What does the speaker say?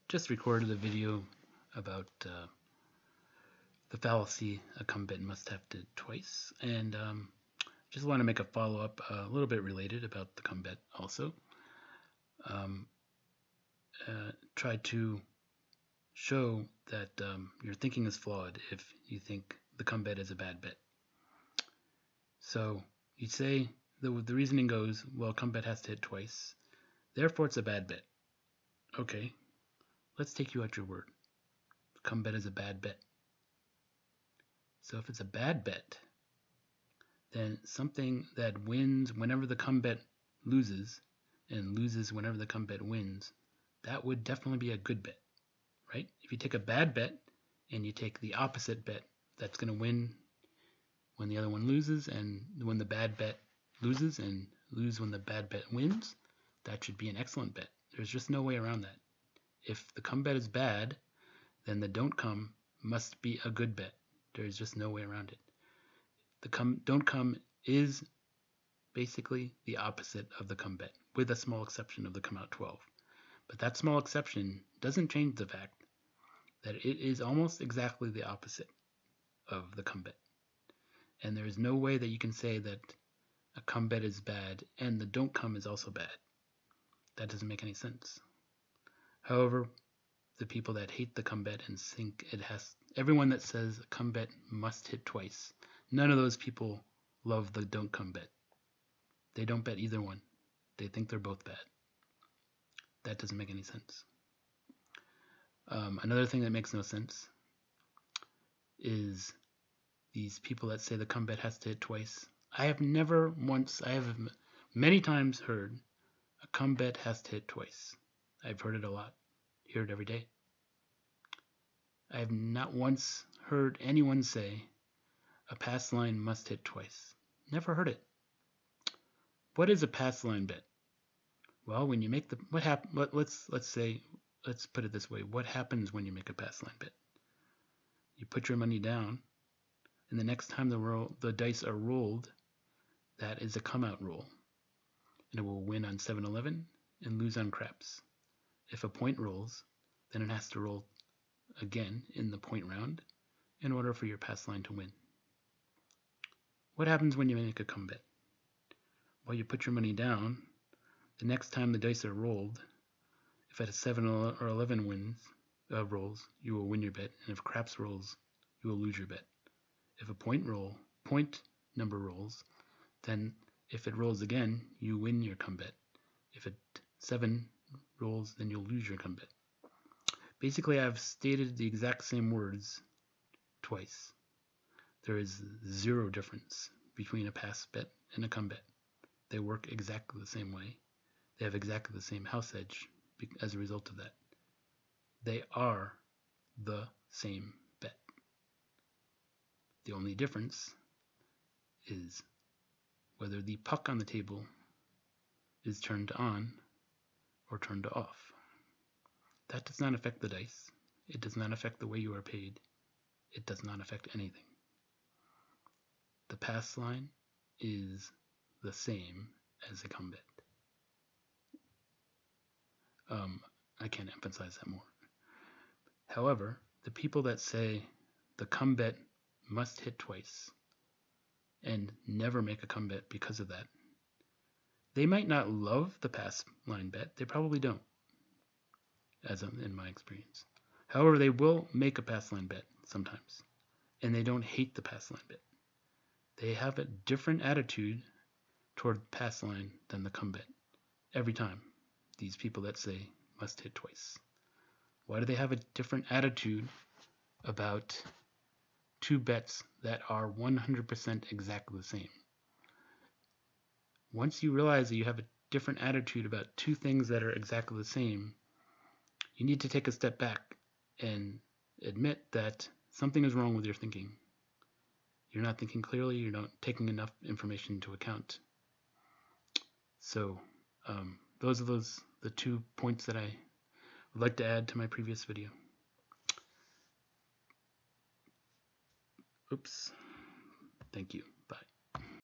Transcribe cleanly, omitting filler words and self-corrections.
Just recorded a video about the fallacy a come bet must have did twice, and just want to make a follow-up a little bit related about the come bet also. Um, try to show that your thinking is flawed if you think the come bet is a bad bet. So you say the reasoning goes, well, come bet has to hit twice, therefore it's a bad bet. Okay, let's take you at your word. Come bet is a bad bet. So if it's a bad bet, then something that wins whenever the come bet loses and loses whenever the come bet wins, that would definitely be a good bet, right? If you take a bad bet and you take the opposite bet that's going to win when the other one loses, and when the bad bet loses and lose when the bad bet wins, that should be an excellent bet. There's just no way around that. If the come bet is bad, then the don't come must be a good bet. There's just no way around it. The don't come is basically the opposite of the come bet, with a small exception of the come out 12. But that small exception doesn't change the fact that it is almost exactly the opposite of the come bet. And there is no way that you can say that a come bet is bad and the don't come is also bad. That doesn't make any sense. However, the people that hate the come bet and think it has, everyone that says a come bet must hit twice, none of those people love the don't come bet. They don't bet either one. They think they're both bad. That doesn't make any sense. Another thing that makes no sense is these people that say the come bet has to hit twice. I have many times heard a come bet has to hit twice. I've heard it a lot. Hear it every day. I have not once heard anyone say a pass line must hit twice. Never heard it. What is a pass line bet? Well, when you make the let's put it this way. What happens when you make a pass line bet? You put your money down, and the next time the dice are rolled, that is a come out roll, and it will win on 7-11 and lose on craps. If a point rolls, then it has to roll again in the point round in order for your pass line to win. What happens when you make a come bet? Well, you put your money down. The next time the dice are rolled, if at a 7 or 11 rolls, you will win your bet, and if craps rolls, you will lose your bet. If a point number rolls, then if it rolls again, you win your come bet. If it 7 rolls, then you'll lose your come bet. Basically, I've stated the exact same words twice. There is zero difference between a pass bet and a come bet. They work exactly the same way. They have exactly the same house edge as a result of that. They are the same bet. The only difference is whether the puck on the table is turned on or turned off. That does not affect the dice. It does not affect the way you are paid. It does not affect anything. The pass line is the same as a come bet. I can't emphasize that more. However, the people that say the come bet must hit twice and never make a come bet because of that, they might not love the pass line bet. They probably don't, as in my experience. However, they will make a pass line bet sometimes, and they don't hate the pass line bet. They have a different attitude toward pass line than the come bet every time. These people that say must hit twice. Why do they have a different attitude about two bets that are 100% exactly the same? Once you realize that you have a different attitude about two things that are exactly the same, you need to take a step back and admit that something is wrong with your thinking. You're not thinking clearly, you're not taking enough information into account. So those are the 2 points that I would like to add to my previous video. Oops. Thank you.